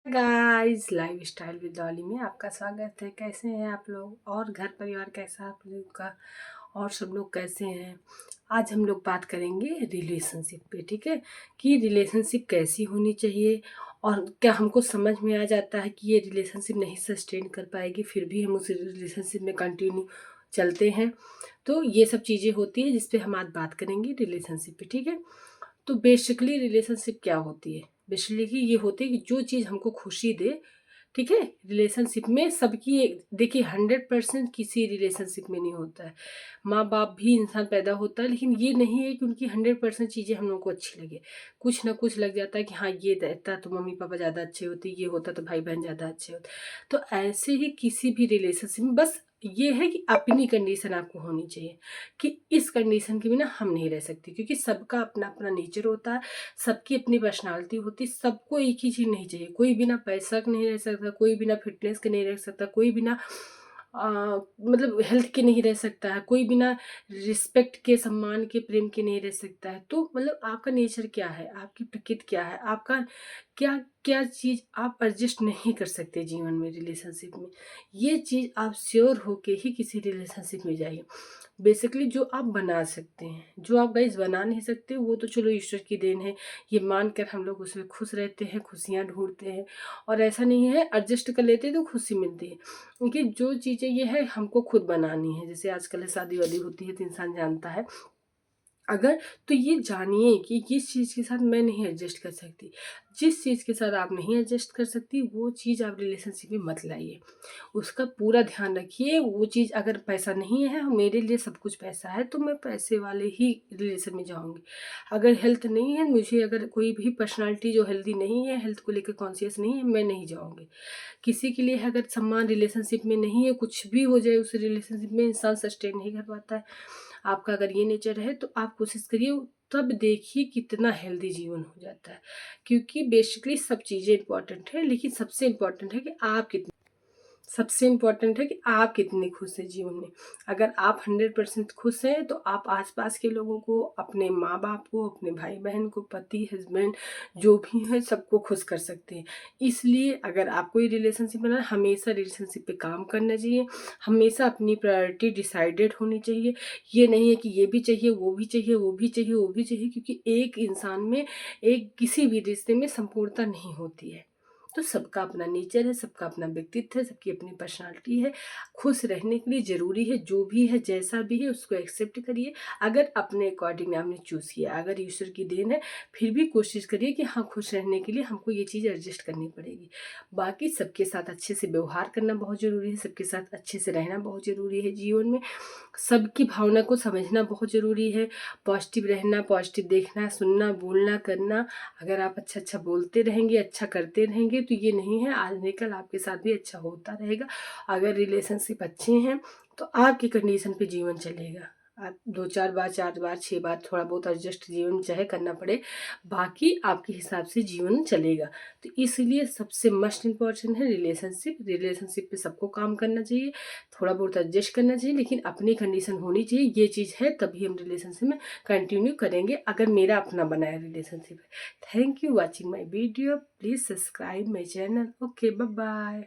Guys, life style with Dolly में आपका स्वागत है। कैसे हैं आप लोग और घर परिवार कैसा है आप लोग का और सब लोग कैसे हैं। आज हम लोग बात करेंगे रिलेशनशिप पे, ठीक है, कि रिलेशनशिप कैसी होनी चाहिए और क्या हमको समझ में आ जाता है कि ये रिलेशनशिप नहीं सस्टेन कर पाएगी, फिर भी हम उस रिलेशनशिप में कंटिन्यू चलते हैं। तो ये सब चीज़ें होती है जिस पे हम आज बात करेंगे रिलेशनशिप पे, ठीक है। तो बेसिकली रिलेशनशिप क्या होती है? बेसिकली ये होती है कि जो चीज़ हमको खुशी दे, ठीक है। रिलेशनशिप में सबकी देखिए 100% किसी रिलेशनशिप में नहीं होता है। माँ बाप भी इंसान पैदा होता है, लेकिन ये नहीं है कि उनकी 100% चीज़ें हम लोग को अच्छी लगे। कुछ ना कुछ लग जाता है कि हाँ, ये रहता तो मम्मी पापा ज़्यादा अच्छे होते, ये होता तो भाई बहन ज़्यादा अच्छे होते। तो ऐसे ही किसी भी रिलेशनशिप में बस ये है कि अपनी कंडीशन आपको होनी चाहिए कि इस कंडीशन के बिना हम नहीं रह सकते, क्योंकि सबका अपना अपना नेचर होता है, सबकी अपनी पर्सनालिटी होती है। सबको एक ही चीज़ नहीं चाहिए। कोई बिना पैसा के नहीं रह सकता, कोई बिना फिटनेस के नहीं रह सकता, कोई बिना मतलब हेल्थ के नहीं रह सकता है, कोई बिना रिस्पेक्ट के, सम्मान के, प्रेम के नहीं रह सकता है। तो मतलब आपका नेचर क्या है, आपकी प्रकृति क्या है, आपका क्या क्या चीज़ आप एडजस्ट नहीं कर सकते जीवन में, रिलेशनशिप में। ये चीज़ आप श्योर होके ही किसी रिलेशनशिप में जाइए। बेसिकली जो आप बना सकते हैं, जो आप गाइस बना नहीं सकते, वो तो चलो ईश्वर की देन है। ये मानकर हम लोग उसमें खुश रहते हैं, खुशियाँ ढूंढते हैं, और ऐसा नहीं है एडजस्ट कर लेते हैं तो खुशी मिलती है। क्योंकि जो चीज़ें ये है हमको खुद बनानी है। जैसे आजकल शादी वादी होती है तो इंसान जानता है, अगर तो ये जानिए कि जिस चीज़ के साथ मैं नहीं एडजस्ट कर सकती, जिस चीज़ के साथ आप नहीं एडजस्ट कर सकती, वो चीज़ आप रिलेशनशिप में मत लाइए। उसका पूरा ध्यान रखिए। वो चीज़ अगर पैसा नहीं है, मेरे लिए सब कुछ पैसा है, तो मैं पैसे वाले ही रिलेशन में जाऊँगी। अगर हेल्थ नहीं है, मुझे अगर कोई भी पर्सनैलिटी जो हेल्दी नहीं है, हेल्थ को लेकर कॉन्शियस नहीं है, मैं नहीं जाऊँगी। किसी के लिए अगर सम्मान रिलेशनशिप में नहीं है, कुछ भी हो जाए उस रिलेशनशिप में, इंसान सस्टेन नहीं कर पाता है। आपका अगर ये नेचर है तो आप कोशिश करिए, तब देखिए कितना हेल्दी जीवन हो जाता है। क्योंकि बेसिकली सब चीज़ें इंपॉर्टेंट है, लेकिन सबसे इम्पॉर्टेंट है कि आप कितने, सबसे इम्पॉर्टेंट है कि आप कितने खुश हैं जीवन में। अगर आप 100% खुश हैं तो आप आसपास के लोगों को, अपने माँ बाप को, अपने भाई बहन को, पति हस्बैंड जो भी है सबको खुश कर सकते हैं। इसलिए अगर आपको ये रिलेशनशिप बनाना, हमेशा रिलेशनशिप पे काम करना चाहिए। हमेशा अपनी प्रायोरिटी डिसाइडेड होनी चाहिए। ये नहीं है कि ये भी चाहिए, वो भी चाहिए, वो भी चाहिए, वो भी चाहिए, क्योंकि एक इंसान में, एक किसी भी रिश्ते में संपूर्णता नहीं होती है। तो सबका अपना नेचर है, सबका अपना व्यक्तित्व है, सबकी अपनी पर्सनालिटी है। खुश रहने के लिए ज़रूरी है, जो भी है जैसा भी है उसको एक्सेप्ट करिए। अगर अपने अकॉर्डिंग आपने चूज़ किया, अगर ईश्वर की देन है, फिर भी कोशिश करिए कि हाँ, खुश रहने के लिए हमको ये चीज़ एडजस्ट करनी पड़ेगी। बाकी सबके साथ अच्छे से व्यवहार करना बहुत ज़रूरी है, सबके साथ अच्छे से रहना बहुत ज़रूरी है जीवन में। सबकी भावना को समझना बहुत ज़रूरी है। पॉजिटिव रहना, पॉजिटिव देखना, सुनना, बोलना, करना। अगर आप अच्छा-अच्छा बोलते रहेंगे, अच्छा करते रहेंगे, तो ये नहीं है, आज नहीं कल आपके साथ भी अच्छा होता रहेगा। अगर रिलेशनशिप अच्छे हैं, तो आपकी कंडीशन पे जीवन चलेगा। आप 2-4 बार, 4 बार, 6 बार थोड़ा बहुत एडजस्ट जीवन चाहे करना पड़े, बाकी आपके हिसाब से जीवन चलेगा। तो इसलिए सबसे मस्ट इम्पॉर्टेंट है रिलेशनशिप। रिलेशनशिप पे सबको काम करना चाहिए, थोड़ा बहुत एडजस्ट करना चाहिए, लेकिन अपनी कंडीशन होनी चाहिए। ये चीज़ है तभी हम रिलेशनशिप में कंटिन्यू करेंगे, अगर मेरा अपना बनाया रिलेशनशिप है। Thank you watching my video. Please subscribe my channel. Okay, bye bye.